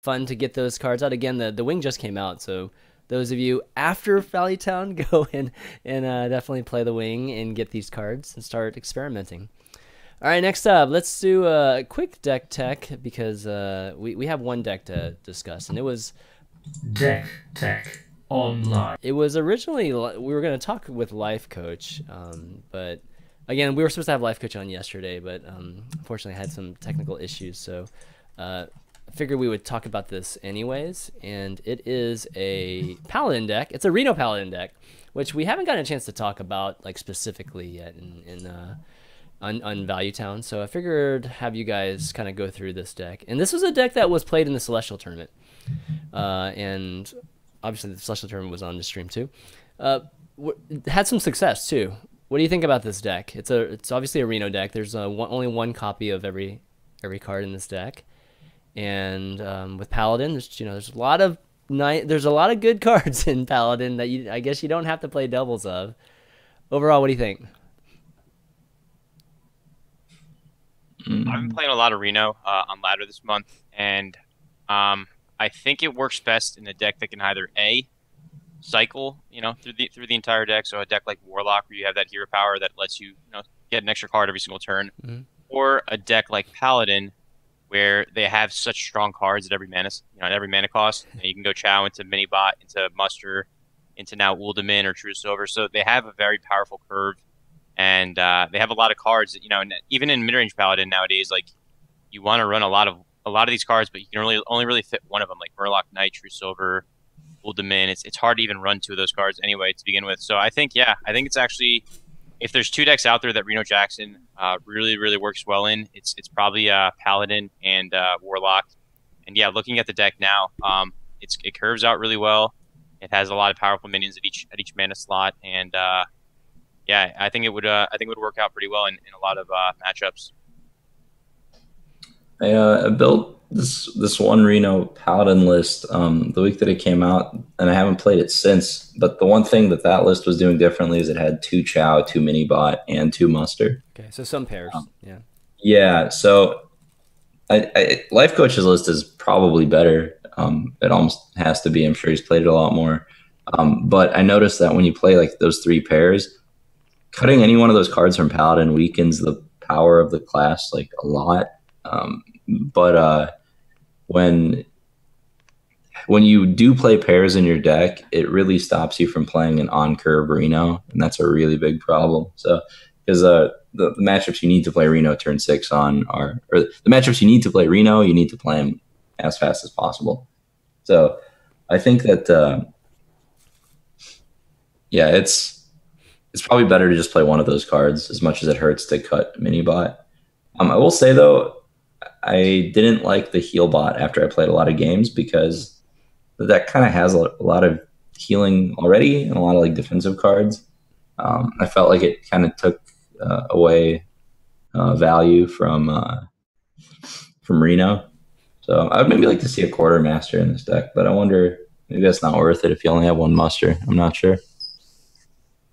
fun to get those cards out. Again, the wing just came out, so those of you after Valleytown, go and definitely play the wing and get these cards and start experimenting. All right, next up, let's do a quick deck tech because we have one deck to discuss, and it was Deck Tech Online. It was originally, we were going to talk with Life Coach, but again, we were supposed to have Life Coach on yesterday, but unfortunately I had some technical issues, so I figured we would talk about this anyways. And it is a Paladin deck. It's a Reno Paladin deck, which we haven't gotten a chance to talk about like specifically yet on Value Town. So I figured have you guys kind of go through this deck. And this was a deck that was played in the Celestial Tournament, and obviously the Celestial Tournament was on the stream too. It had some success too. What do you think about this deck? It's obviously a Reno deck. There's only one copy of every card in this deck, and with Paladin, there's a lot of good cards in Paladin that I guess you don't have to play doubles of. Overall, what do you think? I've been playing a lot of Reno on ladder this month, and I think it works best in a deck that can either A, cycle, through the entire deck. So a deck like Warlock, where you have that hero power that lets you, get an extra card every single turn, or a deck like Paladin, where they have such strong cards at every mana cost. You can go Chow into Minibot, into Muster, into now Uldaman or True Silver. So they have a very powerful curve, and they have a lot of cards that, and even in mid-range Paladin nowadays, like you want to run a lot of these cards, but you can only really fit one of them, like Murloc Knight, True Silver, Uldaman. It's hard to even run two of those cards anyway to begin with. So I think it's actually, if there's two decks out there that Reno Jackson really, really works well in, it's probably Paladin and Warlock. And yeah, looking at the deck now, it curves out really well. It has a lot of powerful minions at each mana slot, and yeah, I think it would work out pretty well in a lot of matchups. I built this one Reno Paladin list the week that it came out, and I haven't played it since. But the one thing that list was doing differently is it had 2 Chow, 2 Minibot, and 2 Muster. Okay, so some pairs, yeah. Yeah, so Life Coach's list is probably better. It almost has to be. I'm sure he's played it a lot more. But I noticed that when you play like those 3 pairs, cutting any one of those cards from Paladin weakens the power of the class like a lot. But when you do play pairs in your deck, it really stops you from playing an on-curve Reno, and that's a really big problem. So, because the matchups you need to play Reno turn 6 on or the matchups you need to play Reno, you need to play them as fast as possible. So, I think that yeah, it's probably better to just play one of those cards, as much as it hurts to cut Minibot. I will say though, I didn't like the heal bot after I played a lot of games, because the deck kind of has a lot of healing already and a lot of like defensive cards. I felt like it kind of took away value from Reno. So I would maybe like to see a quartermaster in this deck, but I wonder, maybe that's not worth it if you only have 1 muster. I'm not sure.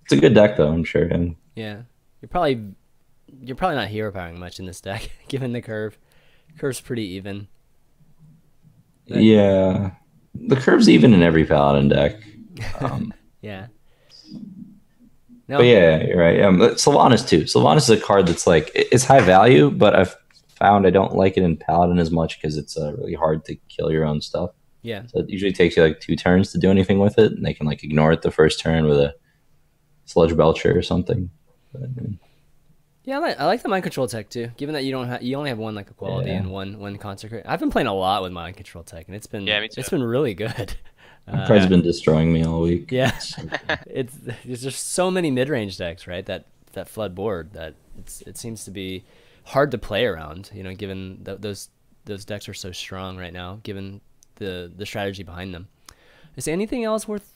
It's a good deck though, I'm sure. And yeah, you're probably not hero powering much in this deck, given the curve. Curve's pretty even. Yeah, the curve's even in every Paladin deck. Yeah. No. But yeah, you're right. Sylvanas too. Sylvanas is a card that's like, it's high value, but I've found I don't like it in Paladin as much because it's really hard to kill your own stuff. Yeah. So it usually takes you like 2 turns to do anything with it, and they can like ignore it the first turn with a Sludge Belcher or something. But, yeah, I like the mind control tech too. Given that you only have 1 like equality and one consecrate. I've been playing a lot with mind control tech, and it's been really good. that card's been destroying me all week. Yeah, there's just so many mid range decks, right? That flood board that it seems to be hard to play around. Given those decks are so strong right now, given the strategy behind them. Is there anything else worth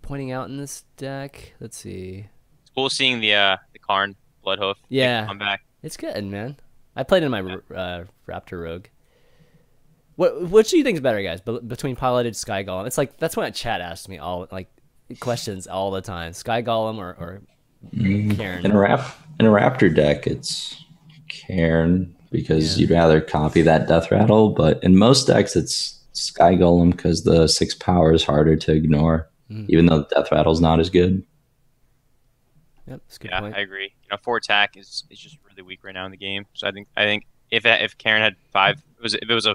pointing out in this deck? Let's see. It's cool seeing the Karn Bloodhoof. Yeah, come back. It's good, man. I played in my Raptor Rogue. What do you think is better, guys? Between Piloted Sky Golem? It's like that's what chat asks me questions all the time. Sky Golem or Cairn. In a Raptor deck, it's Cairn because you'd rather copy that Death Rattle. But in most decks, it's Sky Golem because the 6 power is harder to ignore, even though the Death Rattle's not as good. Yep, that's a good Yeah, point. I agree. 4 attack is just really weak right now in the game. So I think if Karen had 5, if it was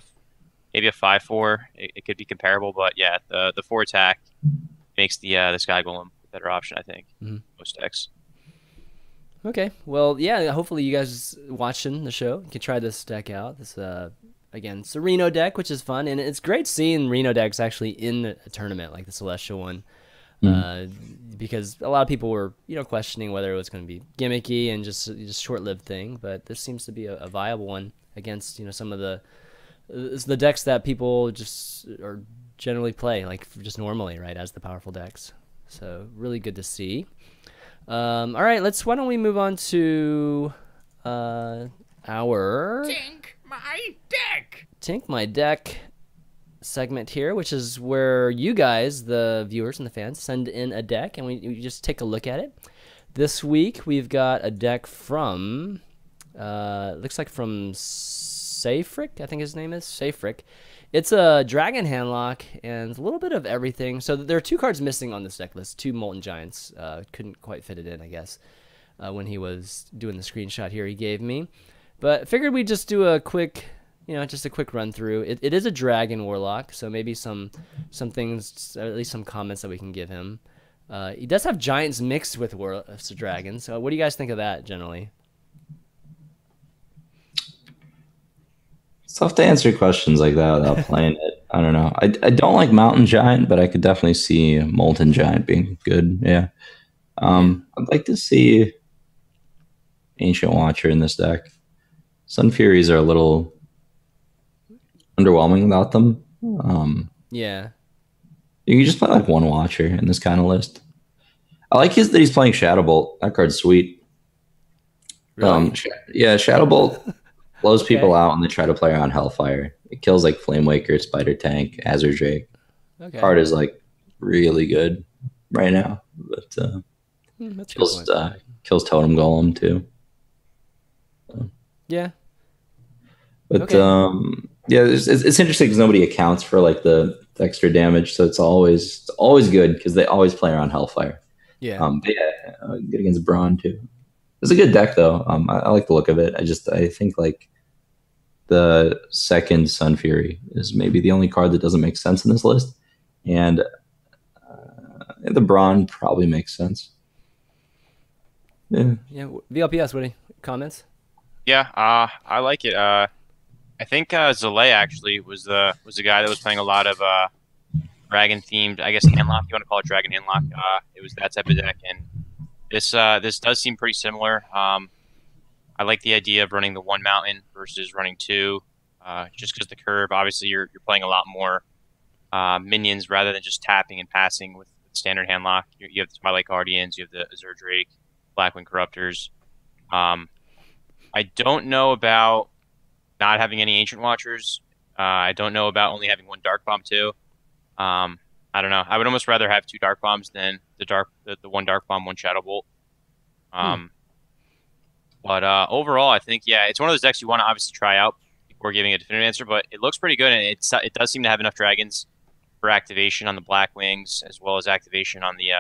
maybe a 5/4, it could be comparable. But yeah, the 4 attack makes the Sky Golem a better option, I think. Most decks. Okay, well, yeah, hopefully you guys watching the show can try this deck out. This again, it's a Reno deck, which is fun, and it's great seeing Reno decks actually in a tournament like the Celestial one. Because a lot of people were, questioning whether it was going to be gimmicky and just short-lived thing, but this seems to be a viable one against, some of the decks that people just or generally play like just normally, right, as the powerful decks. So really good to see. All right, why don't we move on to our Tink My Deck. Tink My Deck segment here, which is where you guys, the viewers and the fans, send in a deck and we just take a look at it. This week we've got a deck from looks like from Safric, I think his name is Safric. It's a Dragon Handlock and a little bit of everything. So there are 2 cards missing on this deck list. 2 Molten Giants. Couldn't quite fit it in, I guess, when he was doing the screenshot here he gave me. But figured we'd just do a quick just a quick run through. It is a Dragon Warlock, so maybe some things, or at least some comments that we can give him. He does have Giants mixed with Dragons. So what do you guys think of that generally? It's tough to answer questions like that without playing it. I don't know. I don't like Mountain Giant, but I could definitely see Molten Giant being good. Yeah. I'd like to see Ancient Watcher in this deck. Sun Furies are a little underwhelming without them. Yeah. You can just play like 1 Watcher in this kind of list. I like that he's playing Shadow Bolt. That card's sweet. Really? Yeah, Shadow Bolt blows people out when they try to play around Hellfire. It kills like Flame Waker, Spider Tank, Azure Drake. Okay. Card is like really good right now, but that's kills Totem Golem too. Yeah. But yeah, it's interesting because nobody accounts for like the extra damage, so it's always good because they always play around Hellfire. Yeah. Good against Brawn too. It's a good deck though. I like the look of it. I think like the second Sun Fury is maybe the only card that doesn't make sense in this list, and the Brawn probably makes sense. Yeah. Yeah. VLPS, what any comments? Yeah, I like it. I think Zalay actually was the guy that was playing a lot of dragon themed, I guess, handlock. You want to call it dragon handlock? It was that type of deck, and this does seem pretty similar. I like the idea of running the 1 mountain versus running 2, just because the curve. Obviously, you're playing a lot more minions rather than just tapping and passing with standard handlock. You have the Twilight Guardians, you have the Azure Drake, Blackwing Corruptors. I don't know about not having any Ancient Watchers. I don't know about only having 1 Dark Bomb too. I don't know. I would almost rather have 2 Dark Bombs than the 1 Dark Bomb, 1 Shadow Bolt. But overall, I think it's one of those decks you want to obviously try out before giving a definitive answer. But it looks pretty good, and it does seem to have enough dragons for activation on the Blackwings as well as activation on the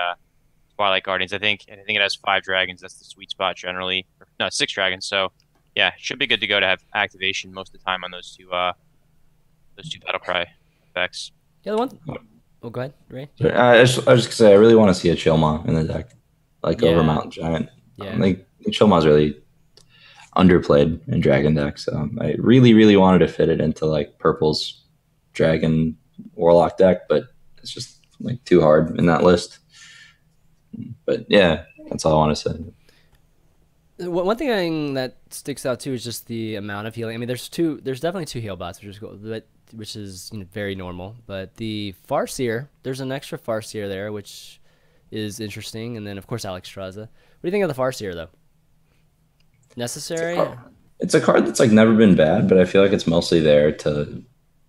Twilight Guardians. I think it has 5 dragons. That's the sweet spot generally. No, 6 dragons. So yeah, it should be good to go to have activation most of the time on those two Battlecry effects. Yeah, the one. Oh, go ahead, Ray. I was just gonna say I really want to see a Chillmaw in the deck, like over Mountain Giant. Yeah. Like Chillmaw's really underplayed in Dragon decks. So I really, really wanted to fit it into like Purple's Dragon Warlock deck, but it's just like too hard in that list. But yeah, that's all I want to say. One thing that sticks out too is just the amount of healing. I mean, there's definitely 2 heal bots, which is very normal. But the Farseer, there's an extra Farseer there, which is interesting. And then of course Alex Straza. What do you think of the Farseer though? Necessary? It's a card that's like never been bad, but I feel like it's mostly there to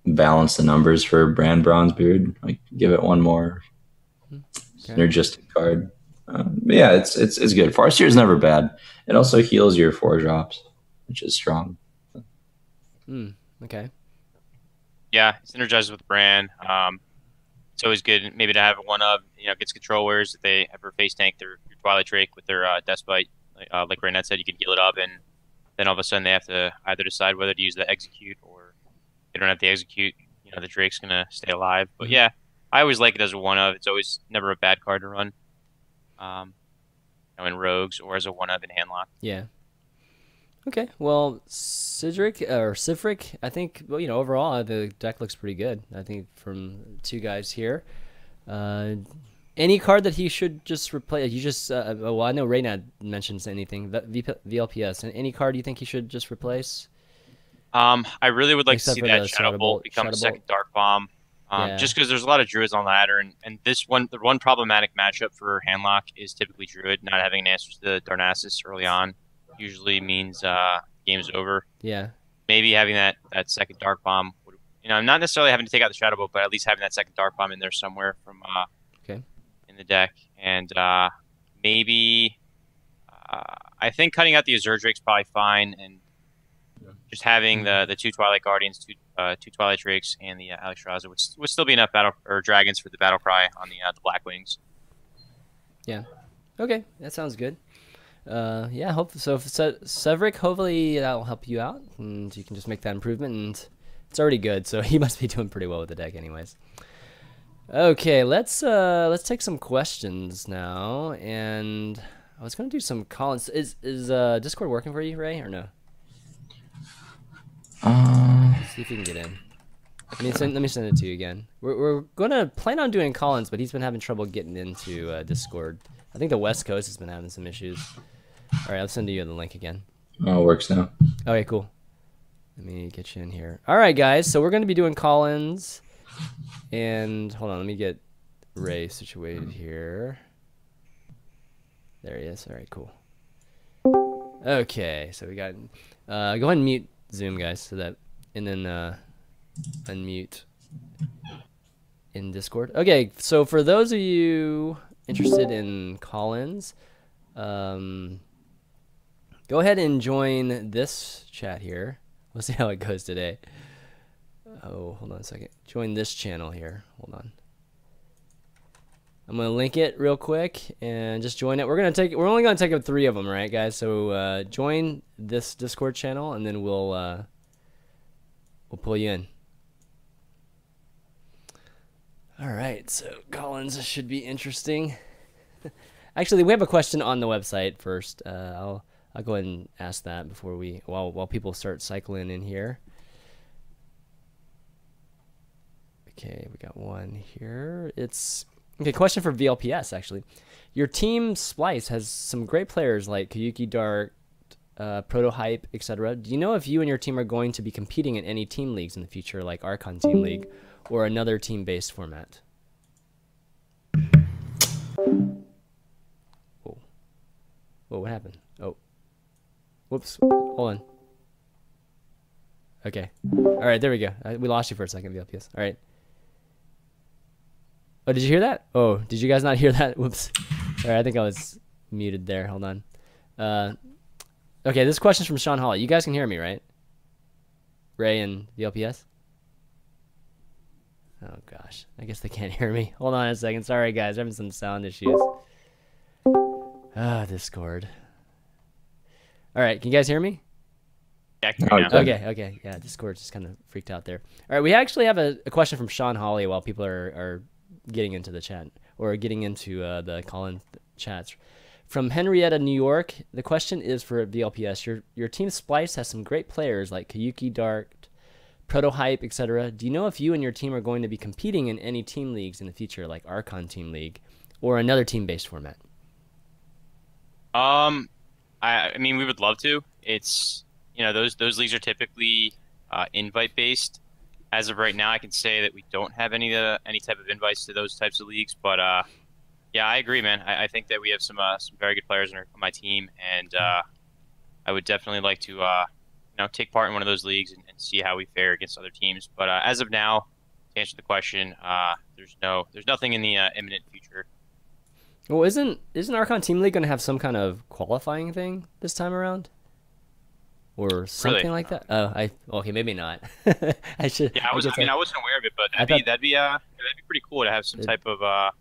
balance the numbers for Brand Bronzebeard. Like give it one more synergistic card. Yeah, it's good. Farseer is never bad. It also heals your 4 drops, which is strong. Okay. Yeah, it synergizes with the brand. It's always good maybe to have one of gets controllers if they ever face tank their Twilight Drake with their Despite. Like Reynad said, you can heal it up, and then all of a sudden they have to either decide whether to use the execute or they don't have to execute. The Drake's gonna stay alive. But yeah, I always like it as a one of. It's always never a bad card to run. In rogues or as a one of in handlock. Yeah. Okay. Well, Sifric, I think overall the deck looks pretty good. I think from two guys here. Any card that he should just replace? You just well, I know Reynad mentions anything. VLPS. And any card you think he should just replace? I really would like Except to see for that the Shadow Bolt become a second Dark Bomb. Yeah. Just because there's a lot of Druids on ladder, and the one problematic matchup for Handlock is typically Druid. Not having an answer to the Darnassus early on usually means game's over. Yeah. Maybe having that second Dark Bomb, not necessarily having to take out the Shadow Bolt, but at least having that second Dark Bomb in there somewhere from in the deck. And maybe I think cutting out the Azure Drake's probably fine, and just having the two Twilight Guardians, two Twilight Drakes, and the Alexstrasza would still be enough dragons for the Battle Cry on the Black Wings. Yeah. Okay, that sounds good. Yeah, hope so. Severick, hopefully that'll help you out, and you can just make that improvement. And it's already good, so he must be doing pretty well with the deck, anyways. Okay, let's take some questions now, and I was gonna do some call-ins. Is Discord working for you, Ray, or no? See if you can get in. Let me send it to you again. We're gonna plan on doing call-ins, but he's been having trouble getting into Discord. I think the West Coast has been having some issues. All right, I'll send you the link again. Oh, it works now. Okay, cool. Let me get you in here. All right, guys. So we're gonna be doing call-ins, and hold on, let me get Ray situated here. There he is. All right, cool. Okay, so we got. Go ahead and mute Zoom, guys, so that, and then unmute in Discord. Okay, so for those of you interested in call-ins, go ahead and join this chat here. We'll see how it goes today. Oh, hold on a second. Join this channel here. Hold on. I'm gonna link it real quick and just join it. We're only gonna take up 3 of them, right, guys? So join this Discord channel, and then we'll pull you in. All right, so Collins should be interesting. Actually, we have a question on the website first. I'll go ahead and ask that before while people start cycling in here. Okay, we got one here. It's okay. Question for VLPS actually. Your team Splice has some great players like Kayuki Dart, Proto Hype, etc. Do you know if you and your team are going to be competing in any team leagues in the future, like Archon Team League or another team-based format? Oh, what happened? Oh, whoops. Hold on. Okay. All right, there we go. We lost you for a second, VLPS. All right. Oh, did you hear that? Oh, did you guys not hear that? Whoops. All right, I think I was muted there. Hold on. Okay, this question's from Sean Hawley. You guys can hear me, right? Ray and VLPS? Oh, gosh. I guess they can't hear me. Hold on a second. Sorry, guys. I'm having some sound issues. Discord. All right, can you guys hear me? Yeah, I can hear you now. Okay. Yeah, Discord just kind of freaked out there. All right, we actually have a question from Sean Hawley while people are getting into the chat or getting into the call-in chats. From Henrietta, New York, the question is for VLPS. Your team Splice has some great players like Kayuki Dart, Proto Hype, etc. Do you know if you and your team are going to be competing in any team leagues in the future, like Archon Team League or another team-based format? I mean, we would love to. It's those leagues are typically invite-based. As of right now, I can say that we don't have any type of invites to those types of leagues. But yeah, I agree, man. I think that we have some very good players on my team, and I would definitely like to take part in one of those leagues and see how we fare against other teams. But as of now, to answer the question, there's nothing in the imminent future. Well, isn't Archon Team League going to have some kind of qualifying thing this time around? or something Really? like that. Oh, okay, maybe not. I should. Yeah, I wasn't aware of it, but that'd be pretty cool to have some type of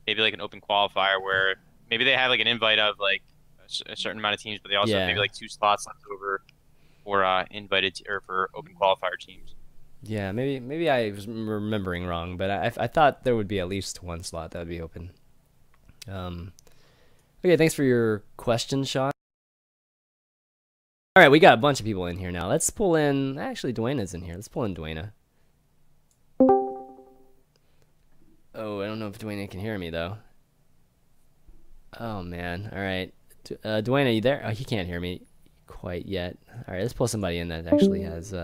maybe like an open qualifier where maybe they have like an invite of like a certain amount of teams, but they also have Yeah. maybe like 2 slots left over for or for open qualifier teams. Yeah, maybe I was remembering wrong, but I thought there would be at least 1 slot that would be open. Okay, thanks for your question, Sean. All right, we got a bunch of people in here now. Let's pull in. Actually, Dwayna's in here. Let's pull in Dwayna. Oh, I don't know if Dwayna can hear me though. Oh man. All right, Dwayna, you there? Oh, he can't hear me quite yet. All right, let's pull somebody in that actually has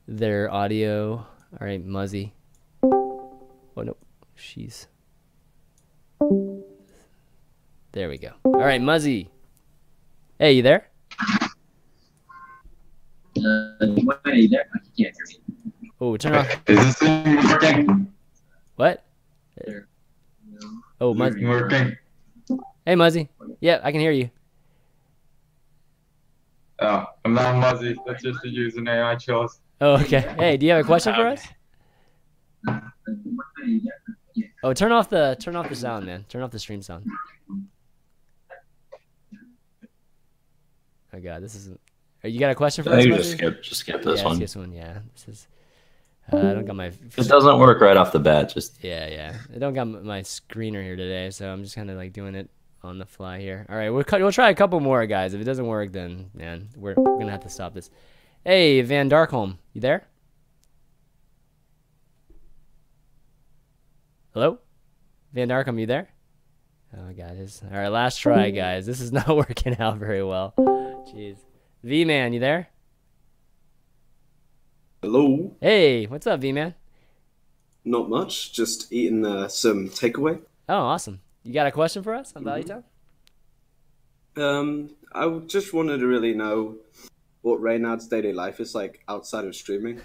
their audio. All right, Muzzy. Oh no, she's. There we go. All right, Muzzy. Hey, you there? Oh, turn off. Is this thing working? What? Oh, Muzzy. Working? Hey, Muzzy. Yeah, I can hear you. Oh, I'm not Muzzy. That's just a username I chose. Oh, okay. Hey, do you have a question for us? Oh, turn off the sound, man. Turn off the stream sound. Oh God, this isn't. You got a question for I us? think Muzzy? just skip this Yeah, one. this one. Yeah, this is. I don't got my. It doesn't work right off the bat. Just Yeah. I don't got my screener here today, so I'm just kind of like doing it on the fly here. All right, we'll try a couple more, guys. If it doesn't work, then man, we're gonna have to stop this. Hey, Van Darkholm, you there? Hello, Van Darkholm, you there? Oh God, all right. Last try, guys. This is not working out very well. Jeez, V-Man, you there? Hello. Hey, what's up, V-Man? Not much. Just eating some takeaway. Oh, awesome. You got a question for us on Value Town? I just wanted to really know what Reynad's daily life is like outside of streaming.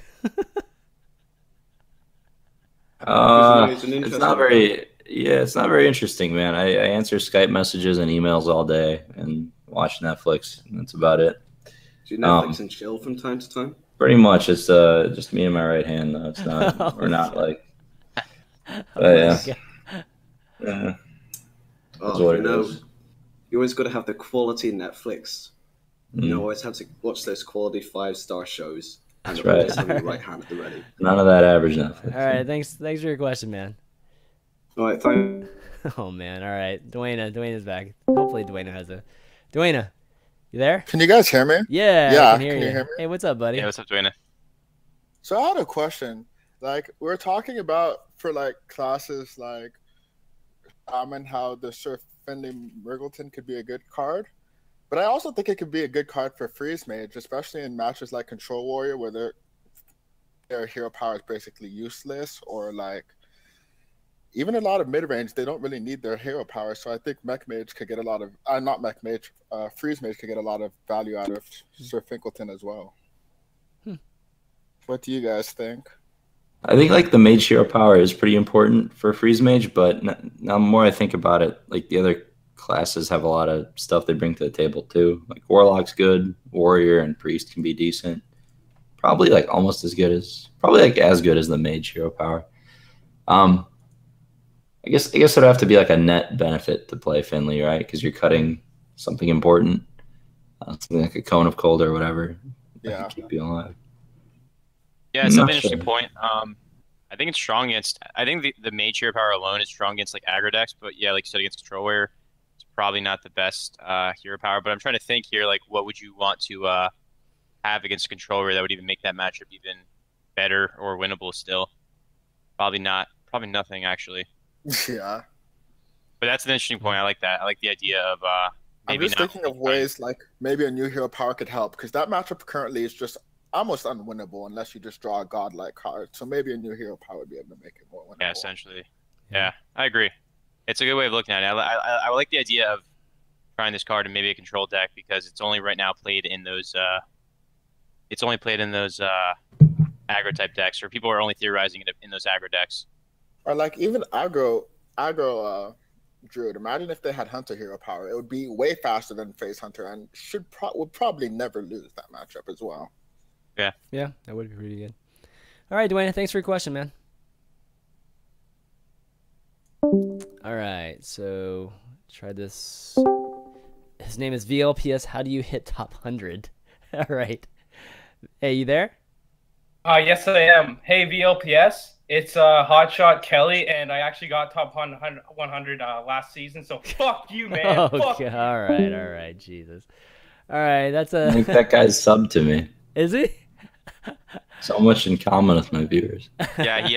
it's not very. Yeah, it's not very interesting, man. I answer Skype messages and emails all day and watch Netflix. And that's about it. Do you Netflix and chill from time to time? Pretty much, it's just me and my right hand. Though it's not. We're not like. But yeah. Yeah. That's what it is. You always got to have the quality Netflix. You always have to watch those quality 5-star shows. And That's right. always have your right hand at the ready. None of that average Netflix. All right, thanks for your question, man. All right, thank. Oh man, all right, Dwayna's back. Hopefully, Dwayna, you there? Can you guys hear me? Yeah, I can you hear hear me? Hey, what's up, buddy? Yeah, what's up, Dwayne? So I had a question. Like we're talking about for like classes like and how the Sir Finley Myrgleton could be a good card. But I also think it could be a good card for Freeze Mage, especially in matches like Control Warrior where their hero power is basically useless, or like even a lot of mid-range, they don't really need their hero power. So I think Mech Mage could get a lot of not Mech Mage, Freeze Mage could get a lot of value out of Sir Finkelton as well. What do you guys think? I think like the mage hero power is pretty important for Freeze Mage, but now the more I think about it, like the other classes have a lot of stuff they bring to the table too. Like Warlock's good, Warrior and Priest can be decent. Probably like almost as good as the mage hero power. I guess it'd have to be like a net benefit to play Finley, right? Because you're cutting something important, something like a Cone of Cold or whatever. Yeah. Keep you alive. Yeah, it's an interesting point. I think it's strong against. I think the mage hero power alone is strong against like aggro decks, but yeah, like you said, against Control Warrior, it's probably not the best hero power. But I'm trying to think here, like what would you want to have against Control Warrior that would even make that matchup even better or winnable still? Probably not. Probably nothing actually. Yeah. But that's an interesting point. I like that. I like the idea of I'm maybe just thinking of ways like maybe a new hero power could help, because that matchup currently is just almost unwinnable unless you just draw a godlike card. So maybe a new hero power would be able to make it more winnable. Yeah, essentially. Yeah, I agree. It's a good way of looking at it. I like the idea of trying this card in maybe a control deck because it's only right now played in those. It's only played in those aggro type decks, or people are only theorizing it in those aggro decks. Or like even aggro Druid. Imagine if they had Hunter hero power. It would be way faster than Phase Hunter, and would probably never lose that matchup as well. Yeah. Yeah, that would be pretty good. All right, Dwayne, thanks for your question, man. All right, so try this. His name is VLPS. How do you hit top 100? All right. Hey, you there? Yes, I am. Hey, VLPS. It's Hotshot Kelly, and I actually got top 100 last season, so fuck you, man. Oh, Fuck okay. you. All right, Jesus. All right, that's I a... think that guy's sub to me. Is he? So much in common with my viewers. Yeah, he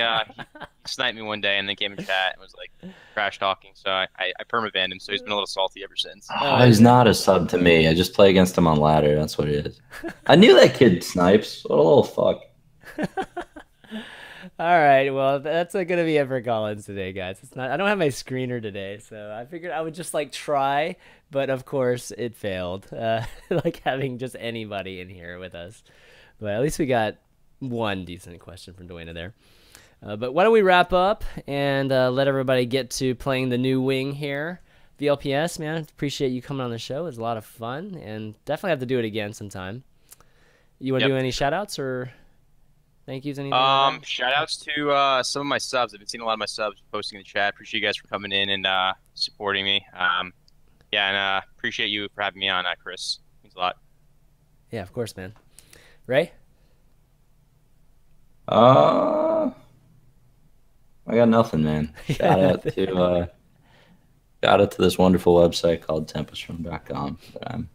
sniped me one day and then came in chat and was like trash talking. So I permabanned him. So he's been a little salty ever since. Oh, he's not a sub to me. I just play against him on ladder. That's what it is. I knew that kid snipes. What a little fuck. All right, well, that's going to be it for Collins today, guys. It's not. I don't have my screener today, so I figured I would just like try, but of course it failed. Like having just anybody in here with us, but at least we got one decent question from Dwayne there. But why don't we wrap up and let everybody get to playing the new wing here. VLPS, man, appreciate you coming on the show. It was a lot of fun, and definitely have to do it again sometime. You want to do any shout-outs or thank yous? Anything? Shout-outs to some of my subs. I've been seeing a lot of my subs posting in the chat. Appreciate you guys for coming in and supporting me. Yeah, and appreciate you for having me on, Chris. Means a lot. Yeah, of course, man. Ray? I got nothing, man. Shout out to this wonderful website called tempestrum.com that I'm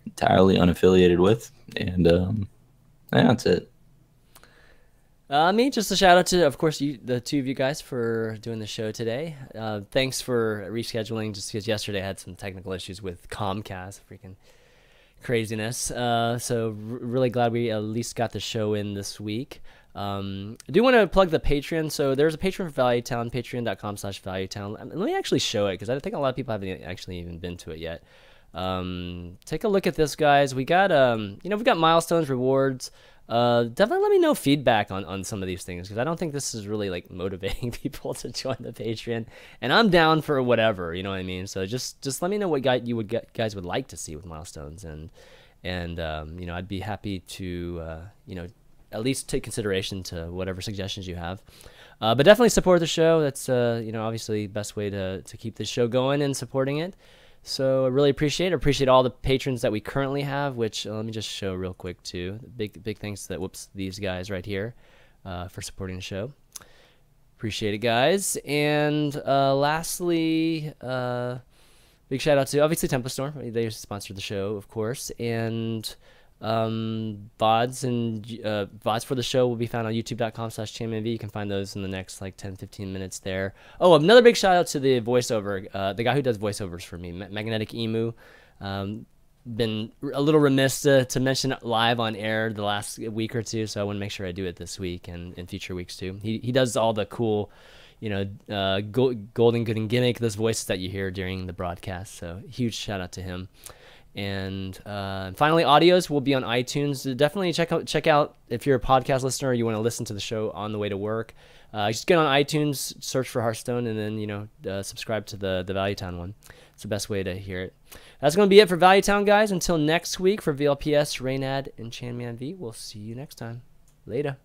entirely unaffiliated with, and yeah, that's it. Me, just a shout out to, of course, the two of you guys for doing the show today. Thanks for rescheduling, just because yesterday I had some technical issues with Comcast, freaking craziness. So really glad we at least got the show in this week. I do want to plug the Patreon. So there's a Patreon for Valuetown, patreon.com/Valuetown. Let me actually show it, because I think a lot of people haven't actually even been to it yet. Take a look at this, guys. We got we've got milestones, rewards. Definitely let me know feedback on some of these things, because I don't think this is really like motivating people to join the Patreon, and I'm down for whatever, you know what I mean? So just let me know what guys would like to see with milestones, and I'd be happy to at least take consideration to whatever suggestions you have. But definitely support the show. That's obviously the best way to keep this show going and supporting it. So I really appreciate all the patrons that we currently have, which let me just show real quick too. Big thanks to these guys right here for supporting the show. Appreciate it, guys. And lastly, big shout out to obviously Tempestorm. They sponsored the show, of course, and VODs for the show will be found on youtube.com/ChanManV. You can find those in the next like 10-15 minutes there. Oh, another big shout out to the voiceover, the guy who does voiceovers for me, magneticemu. Been a little remiss to mention it live on air the last week or two, so I want to make sure I do it this week and in future weeks too. He does all the cool, golden good and gimmick, those voices that you hear during the broadcast. So huge shout out to him. And finally, audios will be on iTunes. Definitely check out if you're a podcast listener or you want to listen to the show on the way to work. Just get on iTunes, search for Hearthstone, and then subscribe to the Valuetown one. It's the best way to hear it. That's going to be it for Valuetown, guys. Until next week, for VLPS, Reynad, and ChanManV, we'll see you next time. Later.